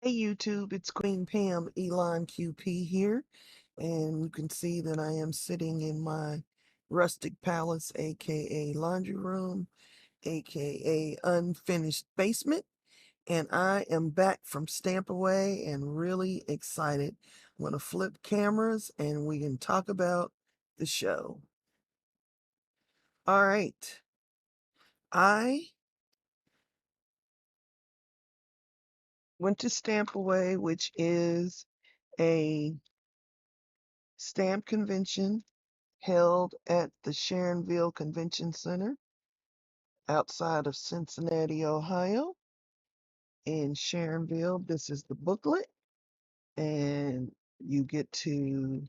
Hey YouTube, it's Queen Pam Elon QP here, and you can see that I am sitting in my rustic palace, aka laundry room, aka unfinished basement, and I am back from Stampaway and really excited. I'm going to flip cameras and we can talk about the show. All right, I went to Stampaway, which is a stamp convention held at the Sharonville Convention Center outside of Cincinnati, Ohio. In Sharonville, this is the booklet, and you get to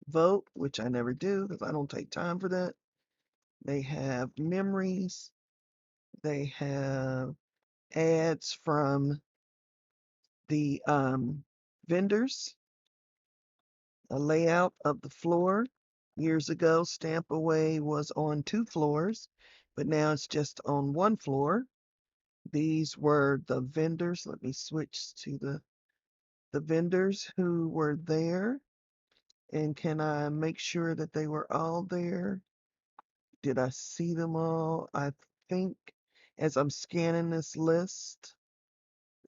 vote, which I never do because I don't take time for that. They have memories, they have ads from the vendors, a layout of the floor. Years ago, Stampaway was on 2 floors, but now it's just on 1 floor. These were the vendors. Let me switch to the vendors who were there. And can I make sure that they were all there? Did I see them all? I think as I'm scanning this list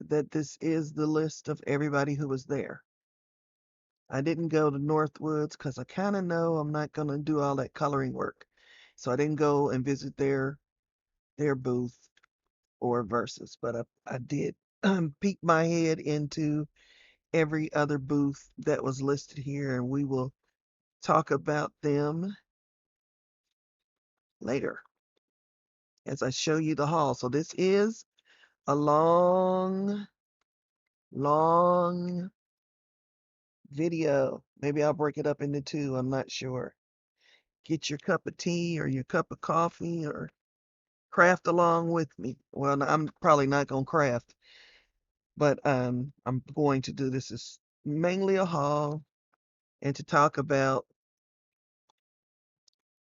that this is the list of everybody who was there. I didn't go to Northwoods because I kind of know I'm not going to do all that coloring work. So I didn't go and visit their booth or Versus, but I did peek my head into every other booth that was listed here, and we will talk about them later as I show you the hall. So this is a long, long video. Maybe I'll break it up into two. I'm not sure. Get your cup of tea or your cup of coffee or craft along with me. Well, I'm probably not going to craft, but I'm going to do this is mainly a haul and to talk about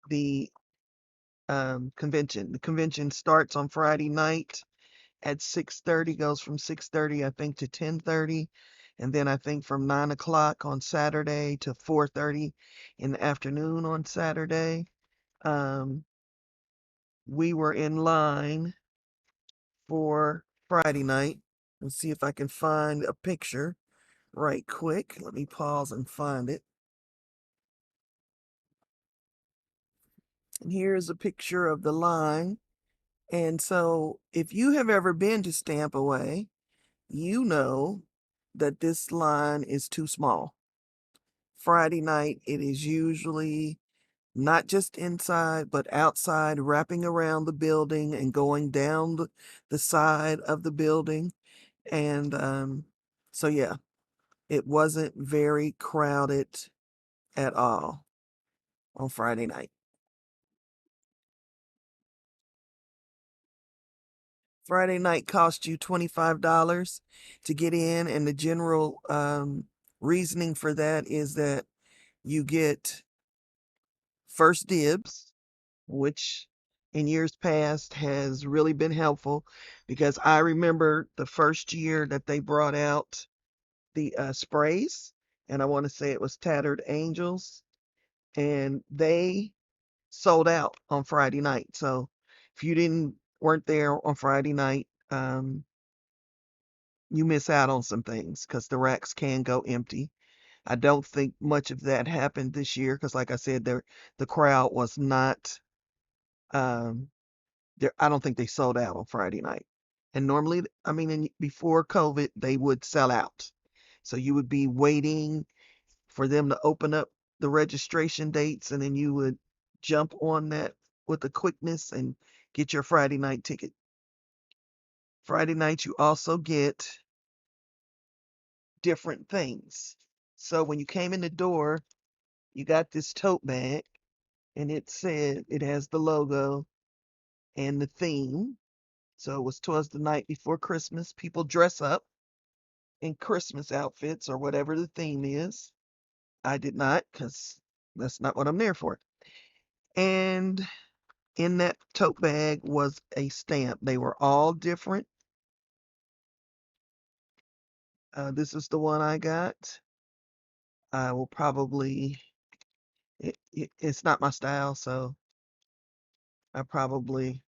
the convention. The convention starts on Friday night at 6:30, goes from 6:30, I think, to 10:30. And then I think from 9 o'clock on Saturday to 4:30 in the afternoon on Saturday. Um, we were in line for Friday night. Let's see if I can find a picture right quick. Let me pause and find it. And here's a picture of the line. And so if you have ever been to Stampaway, you know that this line is too small. Friday night, it is usually not just inside, but outside, wrapping around the building and going down the side of the building. And so, yeah, it wasn't very crowded at all on Friday night. Friday night cost you $25 to get in, and the general reasoning for that is that you get first dibs, which in years past has really been helpful because I remember the first year that they brought out the sprays, and I want to say it was Tattered Angels, and they sold out on Friday night. So if you didn't weren't there on Friday night, you miss out on some things because the racks can go empty. I don't think much of that happened this year because, like I said, the crowd was not. Um, I don't think they sold out on Friday night. And normally, I mean, before COVID, they would sell out. So you would be waiting for them to open up the registration dates, and then you would jump on that with a quickness and get your Friday night ticket. Friday night, you also get different things. So when you came in the door, you got this tote bag, and it has the logo and the theme. So it was twas the night before Christmas. People dress up in Christmas outfits or whatever the theme is. I did not because that's not what I'm there for. And in that tote bag was a stamp. They were all different. This is the one I got. I will probably, it's not my style, so I probably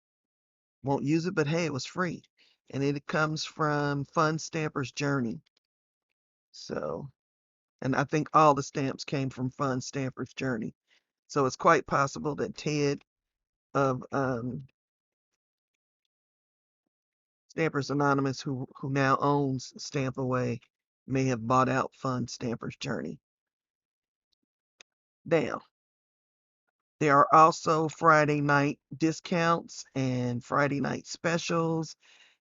won't use it, but hey, it was free. And it comes from Fun Stamper's Journey. So, and I think all the stamps came from Fun Stamper's Journey. So it's quite possible that Ted of Stampers Anonymous, who now owns Stampaway, may have bought out Fun Stamper's Journey. Now, there are also Friday night discounts and Friday night specials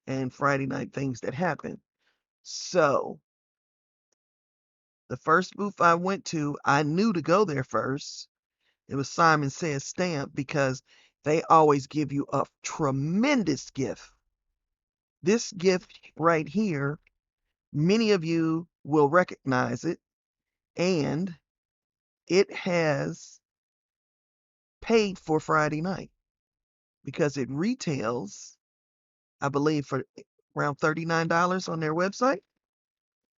and Friday night things that happen. So, the first booth I went to, I knew to go there first. It was Simon Says Stamp because they always give you a tremendous gift. This gift right here, many of you will recognize it, and it has paid for Friday night because it retails, I believe, for around $39 on their website.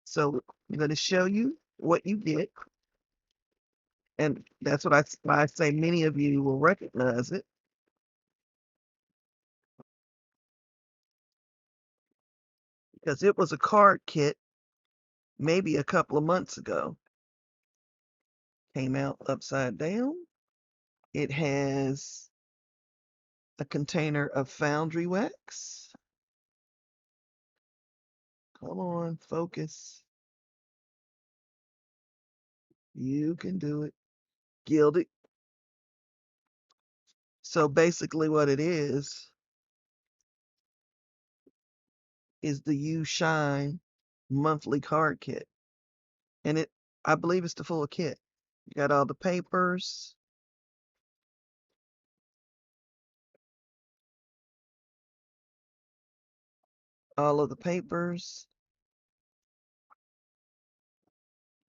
So I'm going to show you what you get. And that's what why I say many of you will recognize it because it was a card kit maybe a couple of months ago. Came out upside down. It has a container of foundry wax. Come on, focus. You can do it. Gilded. So basically what it is the You Shine monthly card kit. And I believe it's the full kit. You got all the papers, all of the papers.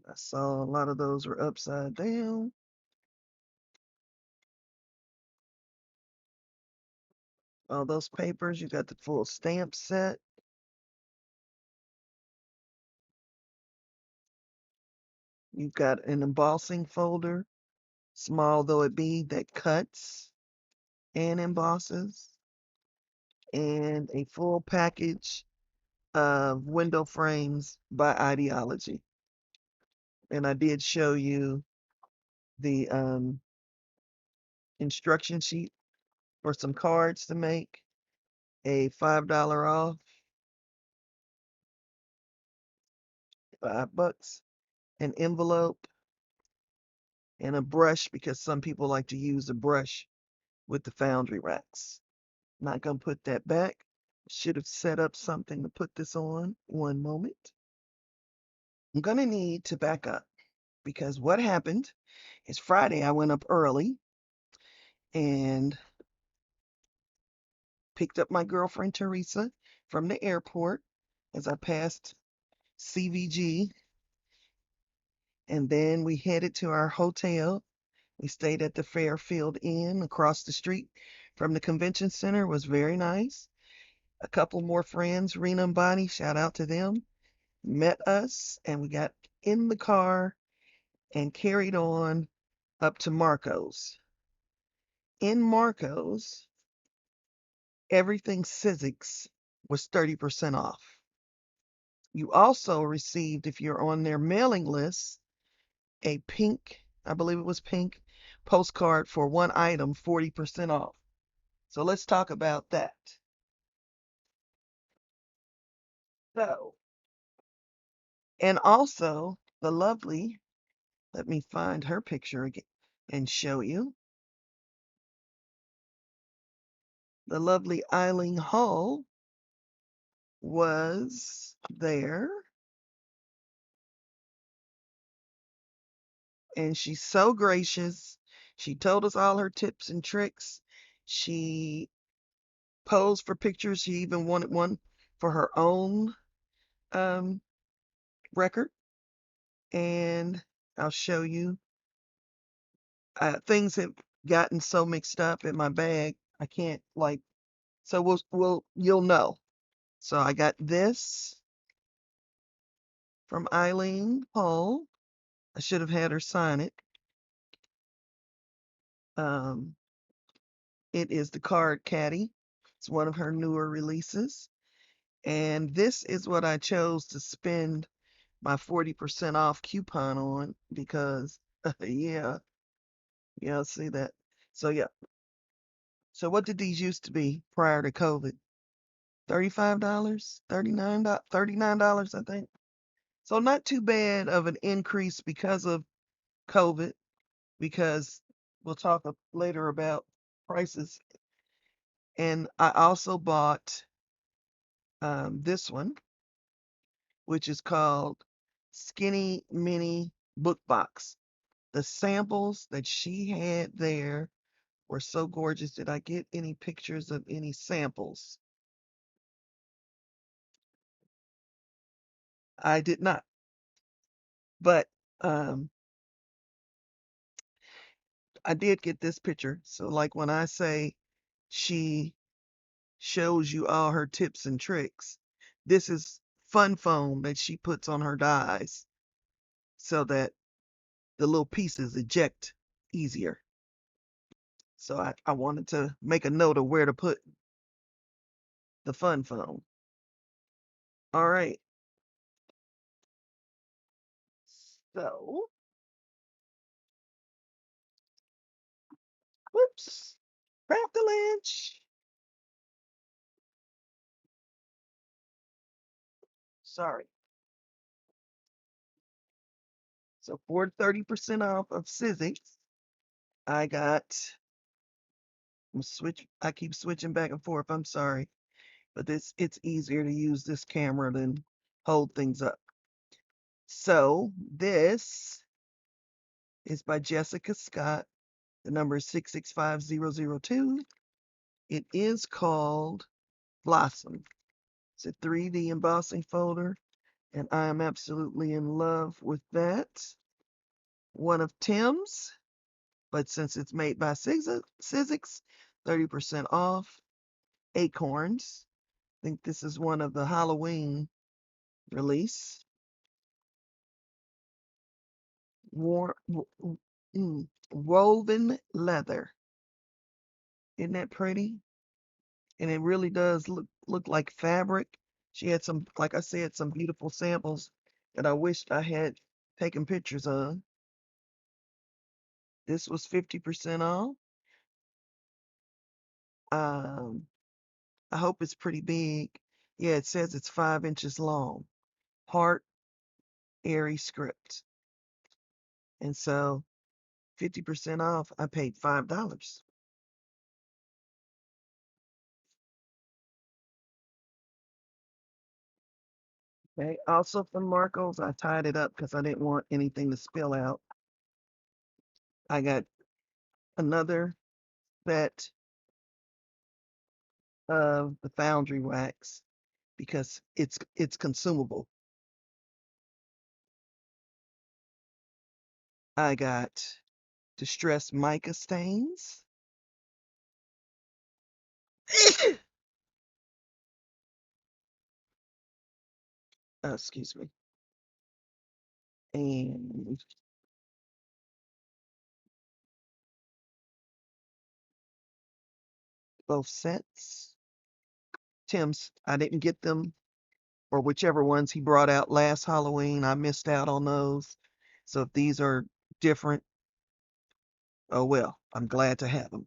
I saw a lot of those were upside down. All those papers, you got the full stamp set. You've got an embossing folder, small though it be, that cuts and embosses, and a full package of window frames by ideology. And I did show you the instruction sheet for some cards to make, a $5 off, $5, an envelope, and a brush because some people like to use a brush with the foundry racks. Not gonna put that back. Should have set up something to put this on. One moment. I'm gonna need to back up because what happened is Friday I went up early and picked up my girlfriend Teresa from the airport as I passed CVG, and then we headed to our hotel. We stayed at the Fairfield Inn across the street from the convention center. It was very nice. A couple more friends, Rena and Bonnie, shout out to them, met us, and we got in the car and carried on up to Marco's. In Marco's, everything Sizzix was 30% off. You also received, if you're on their mailing list, a pink, I believe it was pink, postcard for one item, 40% off. So let's talk about that. So, and also the lovely, let me find her picture again and show you. The lovely Eileen Hull was there. And she's so gracious. She told us all her tips and tricks. She posed for pictures. She even wanted one for her own record. And I'll show you. Things have gotten so mixed up in my bag. I can't like. So you'll know. So I got this. from Eileen Hull. I should have had her sign it. Um, it is the Card Caddy. It's one of her newer releases. And this is what I chose to spend my 40% off coupon on because, yeah, yeah, see that. So, yeah. So, what did these used to be prior to COVID? $35, $39, I think. So, not too bad of an increase because of COVID, because we'll talk later about prices. And I also bought this one, which is called Skinny Mini Book Box. The samples that she had there were so gorgeous. Did I get any pictures of any samples? I did not. But I did get this picture. So, like when I say she shows you all her tips and tricks, this is fun foam that she puts on her dies so that the little pieces eject easier. So I wanted to make a note of where to put the fun foam. All right. So, whoops, craft the lynch. Sorry. So for 30% off of Sizzix, I got I keep switching back and forth. I'm sorry. But it's easier to use this camera than hold things up. So this is by Jessica Scott. The number is 665002. It is called Blossom. It's a 3D embossing folder, and I am absolutely in love with that. One of Tim's, but since it's made by Sizzix, 30% off. Acorns. I think this is one of the Halloween release. War, woven leather. Isn't that pretty? And it really does look like fabric. She had some, like I said, some beautiful samples that I wished I had taken pictures of. This was 50% off. Um, I hope it's pretty big. Yeah, it says it's 5 inches long. Heart airy script. And so 50% off, I paid $5. Okay. Also from Marco's, I tied it up because I didn't want anything to spill out. I got another set of the foundry wax because it's consumable. I got distressed mica stains. Excuse me. And both sets. Tim's, I didn't get them, or whichever ones he brought out last Halloween. I missed out on those. So if these are different, oh well, I'm glad to have them.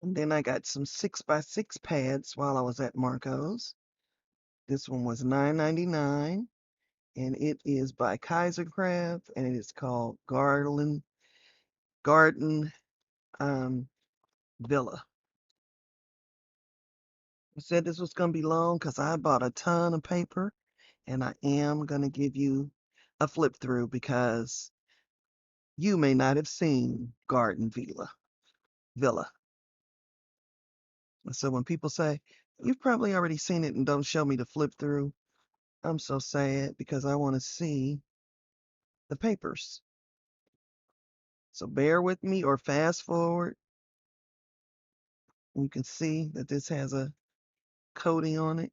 And then I got some 6x6 pads while I was at Marco's. This one was $9.99, and it is by Kaisercraft, and it is called Garden um, Villa. I said this was going to be long because I bought a ton of paper, and I am going to give you a flip through because you may not have seen Garden Villa. So when people say, you've probably already seen it and don't show me the flip through, I'm so sad because I want to see the papers. So bear with me or fast forward. You can see that this has a coating on it.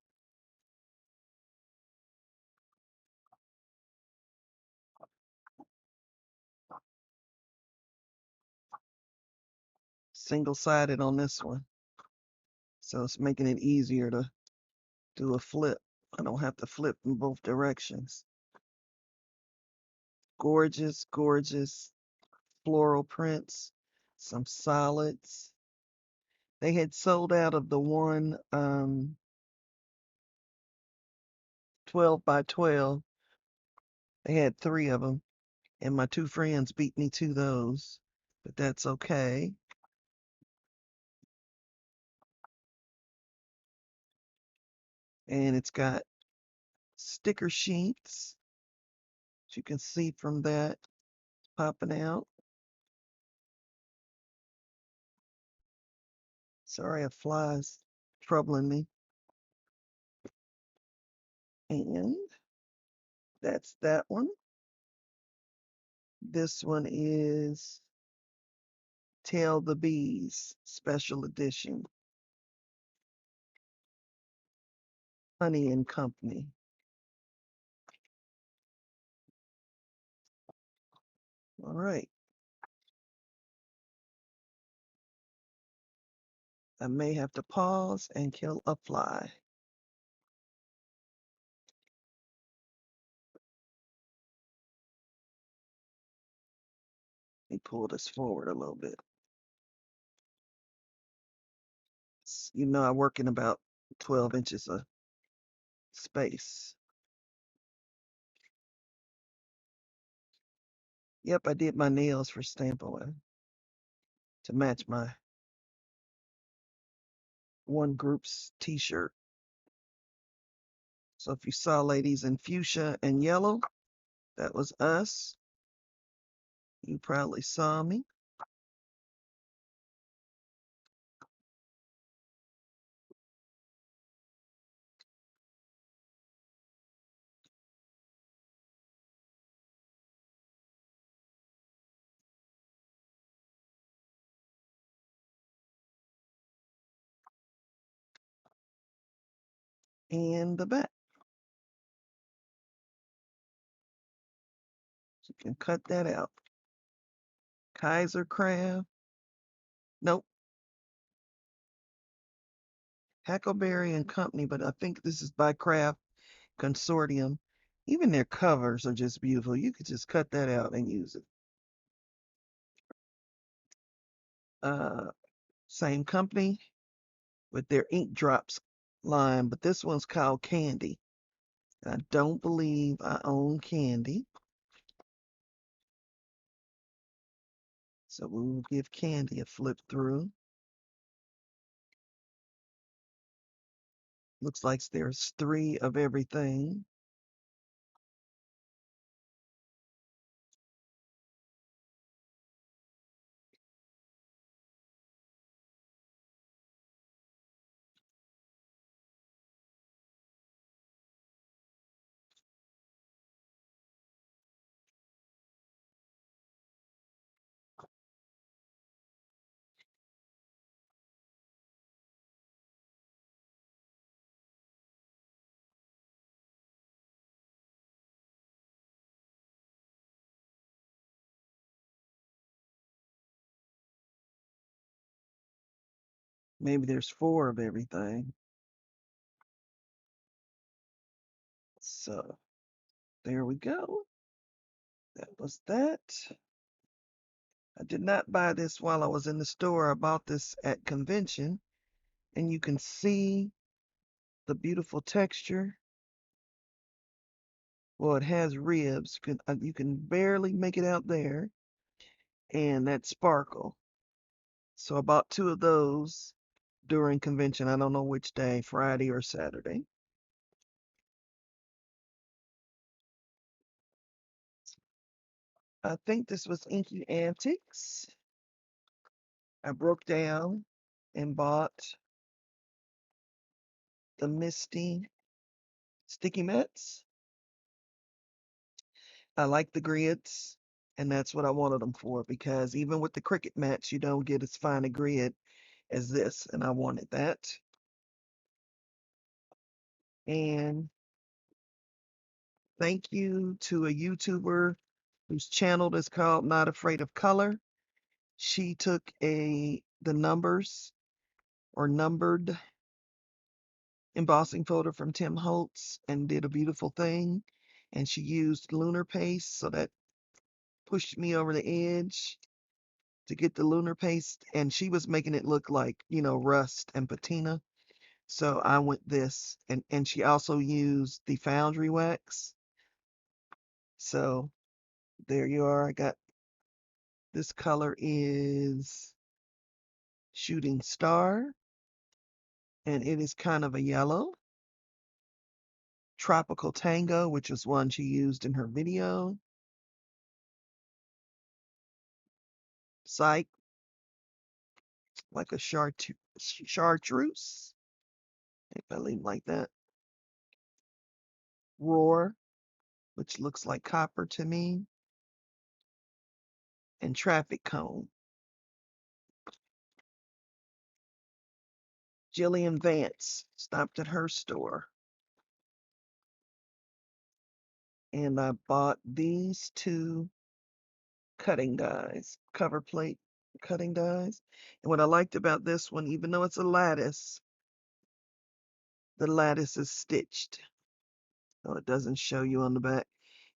single-sided on this one. So it's making it easier to do a flip. I don't have to flip in both directions. Gorgeous, gorgeous floral prints, some solids. They had sold out of the one 12 by 12. They had 3 of them, and my 2 friends beat me to those, but that's okay. And it's got sticker sheets, as you can see from that popping out. Sorry, a fly's troubling me. And that's that one. This one is Tell the Bees Special Edition. Honey and Company. All right. I may have to pause and kill a fly. Let me pull this forward a little bit. You know, I work in about 12 inches of space. Yep, I did my nails for Stampaway to match my one group's t-shirt. So if you saw ladies in fuchsia and yellow, that was us. You probably saw me. And the back. You can cut that out. Kaiser Craft. Nope. Hackleberry and Company, but I think this is by Craft Consortium. Even their covers are just beautiful. You could just cut that out and use it. Same company with their ink drops line, but this one's called Candy. I don't believe I own Candy. So we will give Candy a flip through. Looks like there's 3 of everything. Maybe there's 4 of everything. So there we go. That was that. I did not buy this while I was in the store. I bought this at convention, and you can see the beautiful texture. Well, it has ribs. You can barely make it out there, and that sparkle. So I bought 2 of those during convention. I don't know which day, Friday or Saturday. I think this was Inky Antics. I broke down and bought the Misty sticky mats. I like the grids, and that's what I wanted them for, because even with the Cricut mats, you don't get as fine a grid as this, and I wanted that. And thank you to a YouTuber whose channel is called Not Afraid of Color. She took a the numbers or numbered embossing folder from Tim Holtz and did a beautiful thing. And she used lunar paste, so that pushed me over the edge to get the lunar paste. And she was making it look like, rust and patina. So I went this, and she also used the foundry wax. So there you are. I got this color is Shooting Star, and it is kind of a yellow. Tropical Tango, which is one she used in her video. Psych, like a chartreuse, if I leave like that. Roar, which looks like copper to me. And Traffic Cone. Jillian Vance stopped at her store, and I bought these two cutting dies, cover plate cutting dies. And what I liked about this one, even though it's a lattice, the lattice is stitched. So it doesn't show you on the back,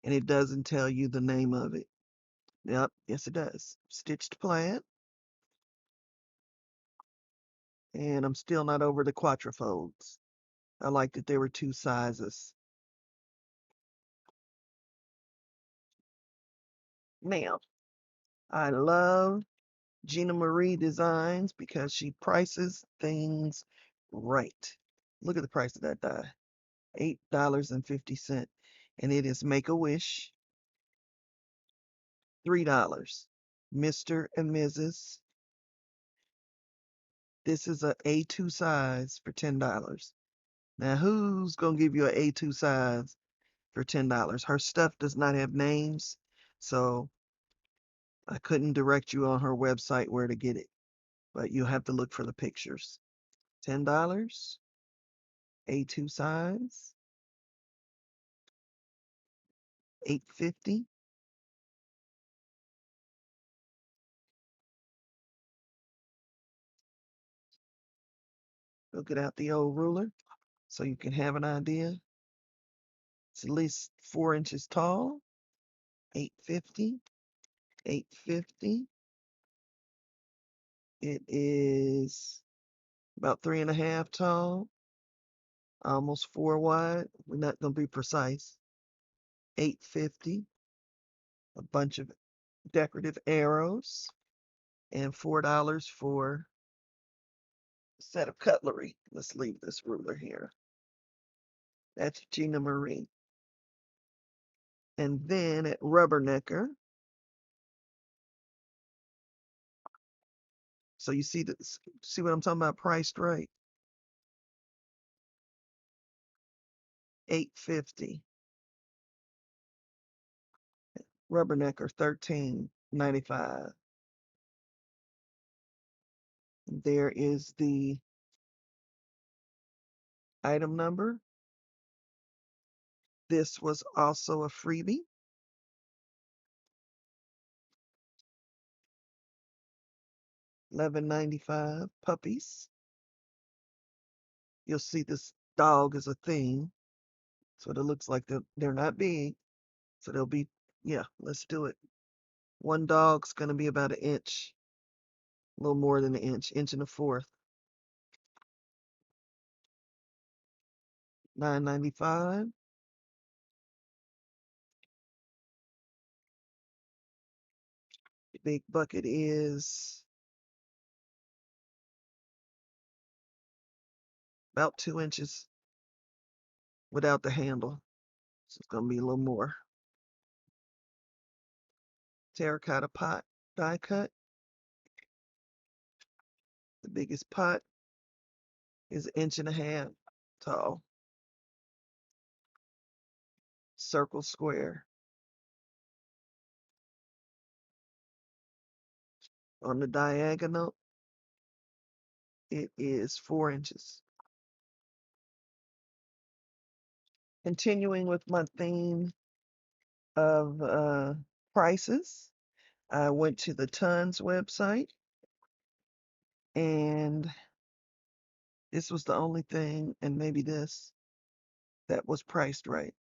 and it doesn't tell you the name of it. Yep, yes it does. Stitched plaid. And I'm still not over the quatrefolds. I liked that there were two sizes. Now, I love Gina Marie Designs because she prices things right. Look at the price of that die. $8.50. And it is Make-A-Wish. $3. Mr. and Mrs. This is a A2 size for $10. Now, who's going to give you an A2 size for $10? Her stuff does not have names, so I couldn't direct you on her website where to get it, but you'll have to look for the pictures. $10, A2 size, $8.50. We'll get out the old ruler so you can have an idea. It's at least 4 inches tall. $8.50. $8.50. It is about 3.5 tall, almost 4 wide. We're not going to be precise. $8.50. A bunch of decorative arrows, and $4 for a set of cutlery. Let's leave this ruler here. That's Gina Marie. And then at Rubbernecker, so you see this, see what I'm talking about, priced right? $8.50. Rubbernecker $13.95. There is the item number. This was also a freebie. $11.95. Puppies. You'll see this dog is a thing. So it looks like they're not big. So they'll be, yeah, let's do it. One dog's going to be about an inch, a little more than an inch and a fourth. $9.95. The big bucket is about 2 inches without the handle. So it's going to be a little more. Terracotta pot die cut. The biggest pot is 1.5 inches tall. Circle square. On the diagonal, it is 4 inches. Continuing with my theme of prices, I went to the Tons website And this was the only thing, and maybe this, that was priced right.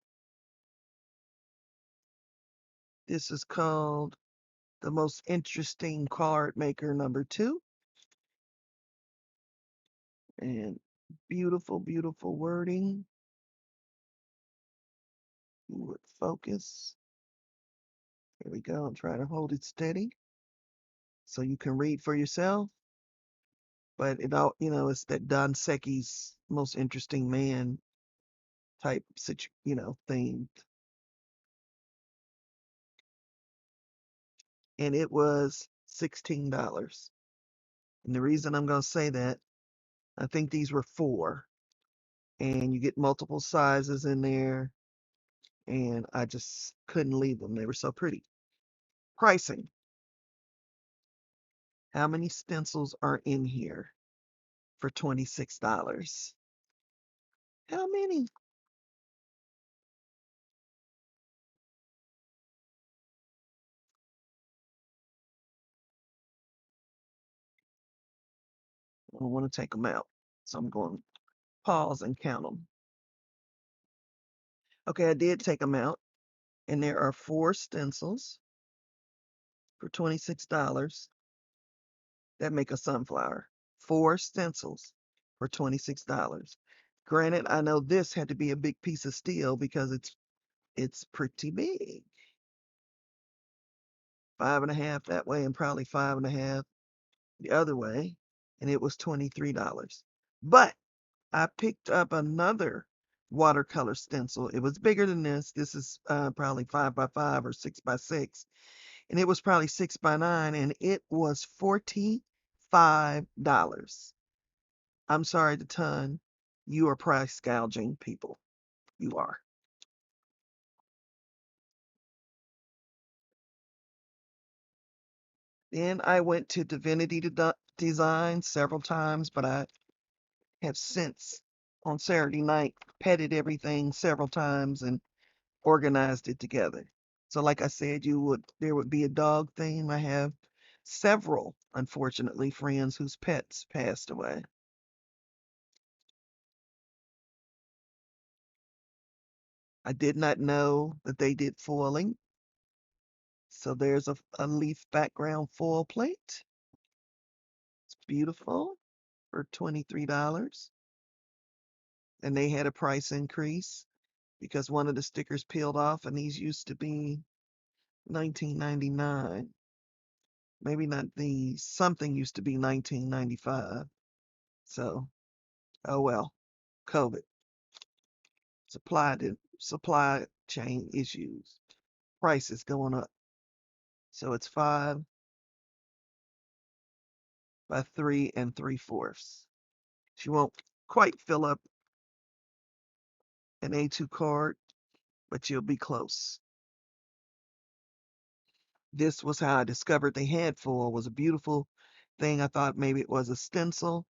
This is called The Most Interesting Card Maker #2. And beautiful, beautiful wording. You would focus. There we go. I'm trying to hold it steady so you can read for yourself. But it all, it's that Don Secchi's Most Interesting Man type theme. And it was $16. And the reason I'm going to say that, I think these were 4, and you get multiple sizes in there, and I just couldn't leave them. They were so pretty. Pricing. How many stencils are in here for $26? How many? I don't want to take them out, so I'm going to pause and count them. Okay, I did take them out, and there are 4 stencils for $26 that make a sunflower. 4 stencils for $26. Granted, I know this had to be a big piece of steel because it's pretty big. 5.5 that way and probably 5.5 the other way, and it was $23. But I picked up another watercolor stencil. It was bigger than this. This is probably 5x5 or 6x6, and it was probably 6x9, and it was $45. I'm sorry, the ton. You are price gouging people. You are. Then I went to Divinity Design several times, but I have since on Saturday night petted everything several times and organized it together. So like I said, there would be a dog theme. I have several, unfortunately, friends whose pets passed away. I did not know that they did foiling. So there's a leaf background foil plate. It's beautiful for $23. And they had a price increase because one of the stickers peeled off, and these used to be $19.99. Maybe not these. Something used to be $19.95. So, oh well. COVID. Supply chain issues. Prices going up. So it's 5 by 3 3/4. She won't quite fill up an A2 card, but you'll be close. This was how I discovered they had foil. It was a beautiful thing. I thought maybe it was a stencil,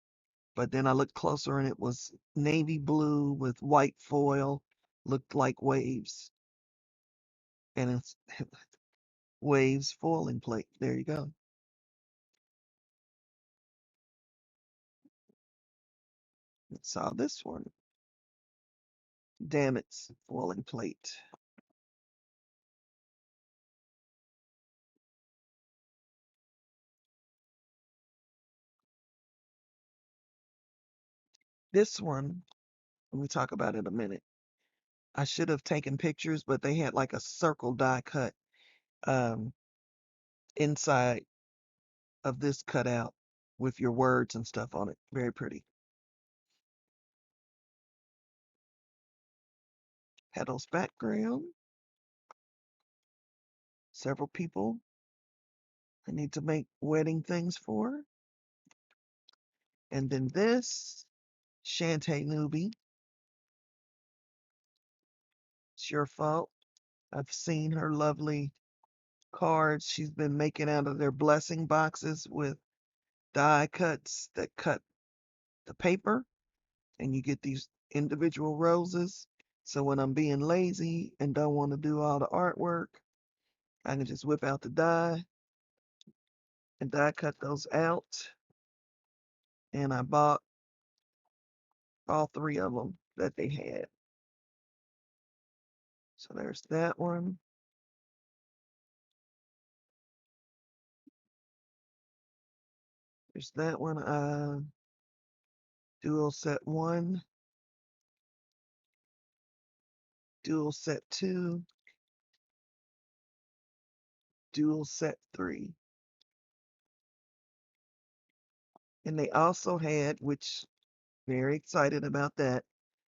but then I looked closer and it was navy blue with white foil. Looked like waves. And it's waves foiling plate. There you go. Saw this one. Damn it, foiling plate. This one, let me talk about it in a minute. I should have taken pictures, but they had like a circle die cut um, inside of this cutout with your words and stuff on it. Very pretty. Petals background. Several people I need to make wedding things for. And then this, Shantae Newbie. It's your fault. I've seen her lovely cards she's been making out of their blessing boxes with die cuts that cut the paper, and you get these individual roses. So when I'm being lazy and don't want to do all the artwork, I can just whip out the die and die cut those out. and I bought all three of them that they had. So there's that one. There's that one. Dual set 1, dual set 2, dual set 3. And they also had, which very excited about that,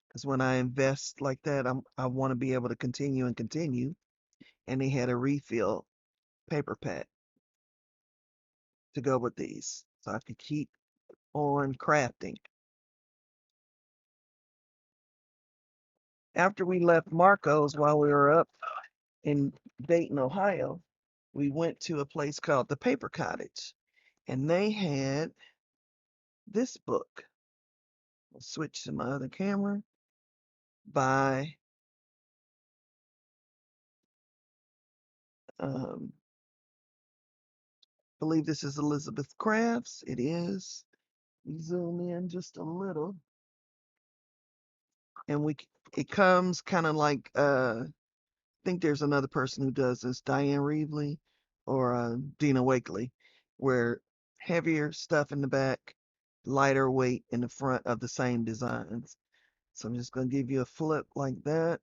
because when I invest like that, I want to be able to continue and continue. And they had a refill paper pack to go with these, so I could keep on crafting. After we left Marco's while we were up in Dayton, Ohio, we went to a place called the Paper Cottage, and they had this book. I'll switch to my other camera by I believe this is Elizabeth Crafts. It is. We zoom in just a little, and it comes kind of like I think there's another person who does this, Diane Reevely or Dina Wakely, where heavier stuff in the back, lighter weight in the front of the same designs. So I'm just going to give you a flip like that.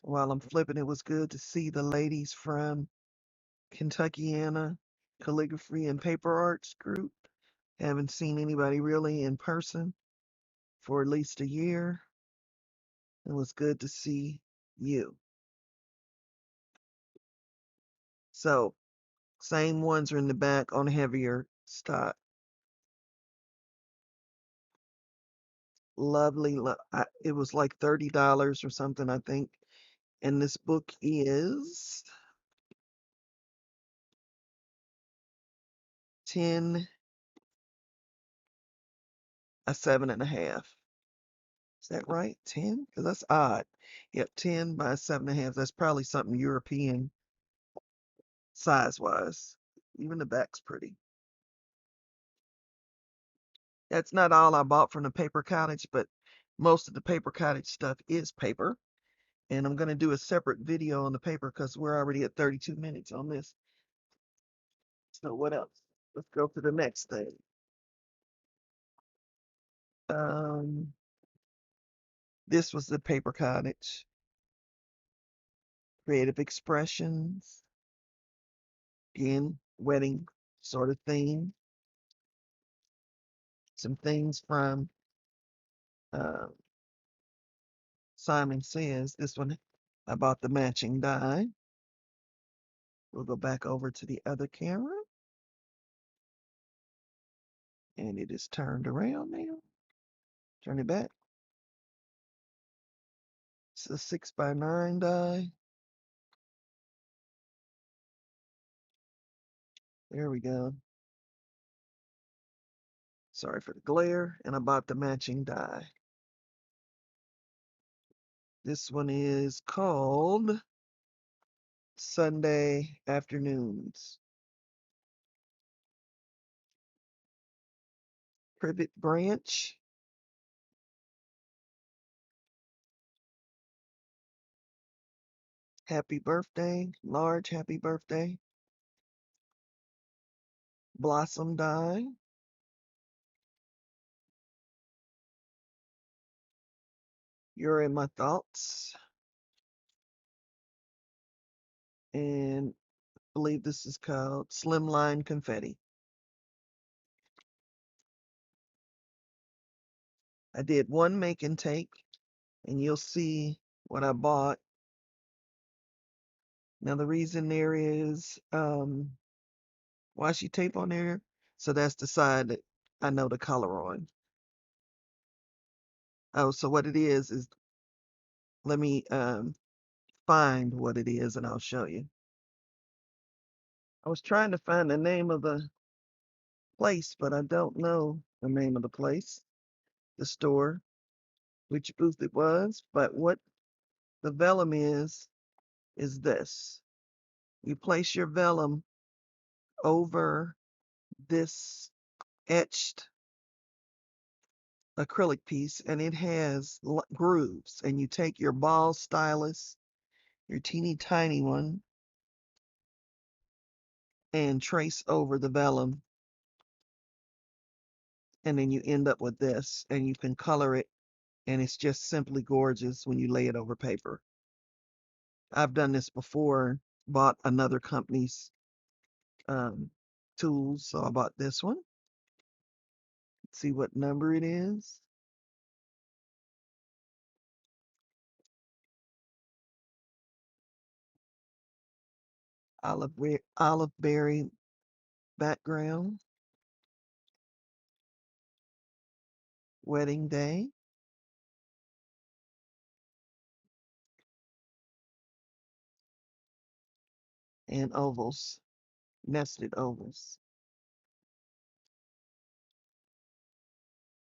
While I'm flipping, it was good to see the ladies from Kentuckiana Calligraphy and Paper Arts group. Haven't seen anybody really in person for at least a year. It was good to see you. So, same ones are in the back on heavier stock. Lovely. It was like $30 or something, I think. And this book is 10 a 7.5. Is that right? 10? Because that's odd. Yep, 10 by 7.5. That's probably something European size wise. Even the back's pretty. That's not all I bought from the Paper Cottage, but most of the Paper Cottage stuff is paper. And I'm going to do a separate video on the paper because we're already at 32 minutes on this. So what else? Let's go to the next thing. Um, this was the Paper Cottage. Creative Expressions. Again, wedding sort of theme. Some things from uh, Simon Says. This one, I bought the matching die. We'll go back over to the other camera. And it is turned around now. Turn it back. It's a 6x9 die. There we go. Sorry for the glare. And I bought the matching die. This one is called Sunday Afternoons. Privet branch. Happy birthday. Large happy birthday. Blossom die. You're in my thoughts. And I believe this is called Slimline Confetti. I did one make and take, and you'll see what I bought. Now the reason there is washi tape on there, so that's the side that I know the color on. Oh, so what it is let me find what it is and I'll show you. I was trying to find the name of the place, but I don't know the name of the place, the store, which booth it was, but what the vellum is this. You place your vellum over this etched acrylic piece and it has grooves, and you take your ball stylus, your teeny tiny one, and trace over the vellum, and then you end up with this, and you can color it, and it's just simply gorgeous when you lay it over paper. I've done this before, bought another company's um, tools, so I bought this one. Let's see what number it is. Olive berry background, wedding day, and ovals, nested ovals.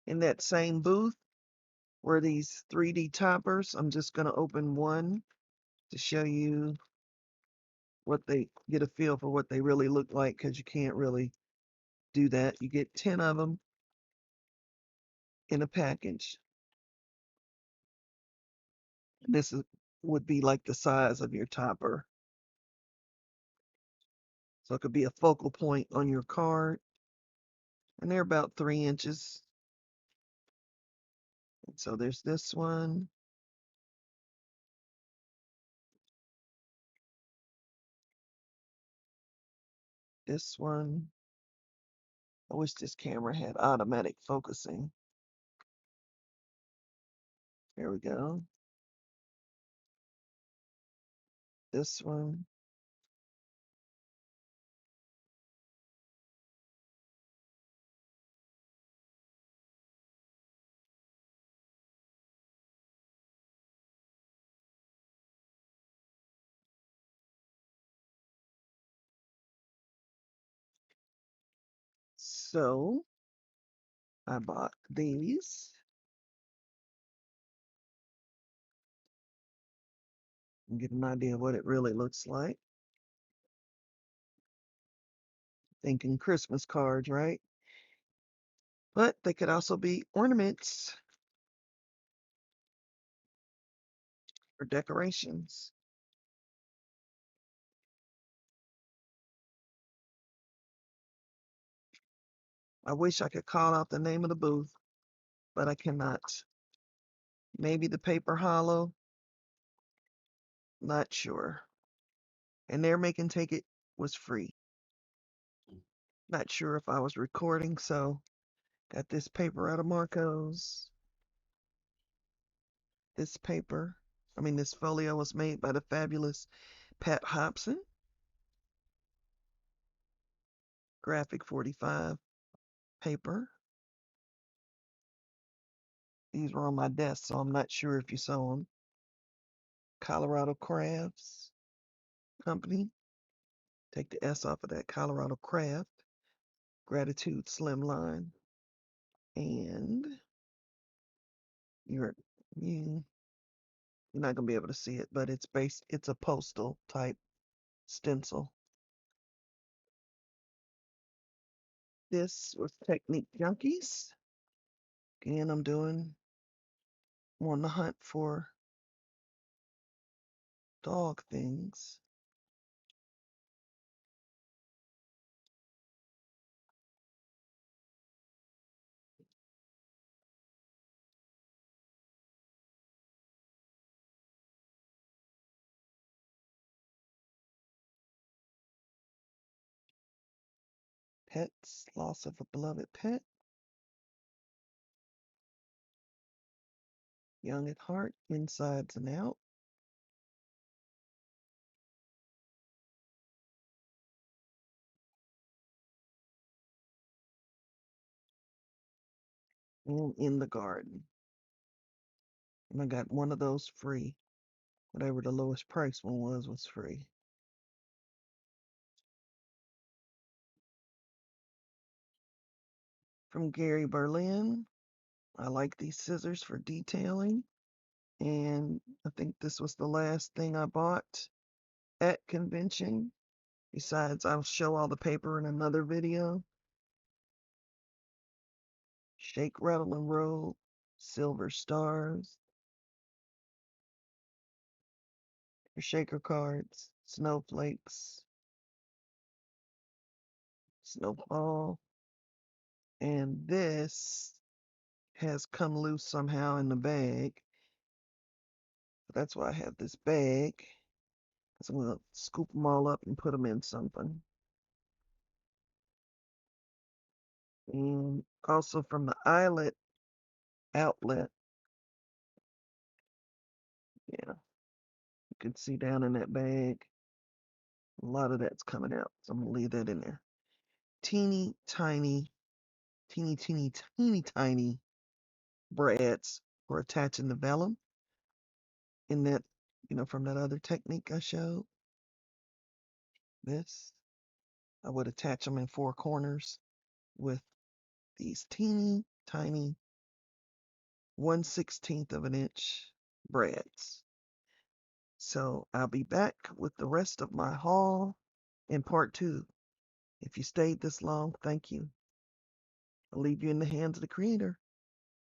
In that same booth were these 3D toppers. I'm just going to open one to show you what they get a feel for what they really look like, because you can't really do that. You get 10 of them in a package. This would be like the size of your topper. So it could be a focal point on your card. And they're about 3 inches. And so there's this one. This one. I wish this camera had automatic focusing. There we go. This one. So I bought these. And get an idea of what it really looks like. Thinking Christmas cards, right? But they could also be ornaments or decorations. I wish I could call out the name of the booth, but I cannot. Maybe the paper hollow, not sure. And their make and take it was free. Not sure if I was recording, so got this paper out of Marco's. This paper, this folio was made by the fabulous Pat Hobson. Graphic 45 paper. These were on my desk, so I'm not sure if you saw them. Colorado Crafts Company. Take the S off of that, Colorado Craft. Gratitude Slimline. And you're you, you're not gonna be able to see it, but it's a postal type stencil. This was Technique Junkies. Again, I'm on the hunt for dog things. Pets, loss of a beloved pet. Young at heart, insides and out. And in the garden. And I got one of those free. Whatever the lowest price one was free. From Gary Berlin. I like these scissors for detailing. And I think this was the last thing I bought at convention. Besides, I'll show all the paper in another video. Shake, rattle, and roll, silver stars, your shaker cards, snowflakes, snowball, and this has come loose somehow in the bag. That's why I have this bag. So I'm going to scoop them all up and put them in something. And also from the outlet, yeah, you can see down in that bag, a lot of that's coming out. So I'm going to leave that in there. Teeny tiny brads for attaching the vellum in that, from that other technique I showed. This, I would attach them in 4 corners with these teeny tiny 1/16 of an inch brads. So I'll be back with the rest of my haul in part 2. If you stayed this long, thank you. I'll leave you in the hands of the creator.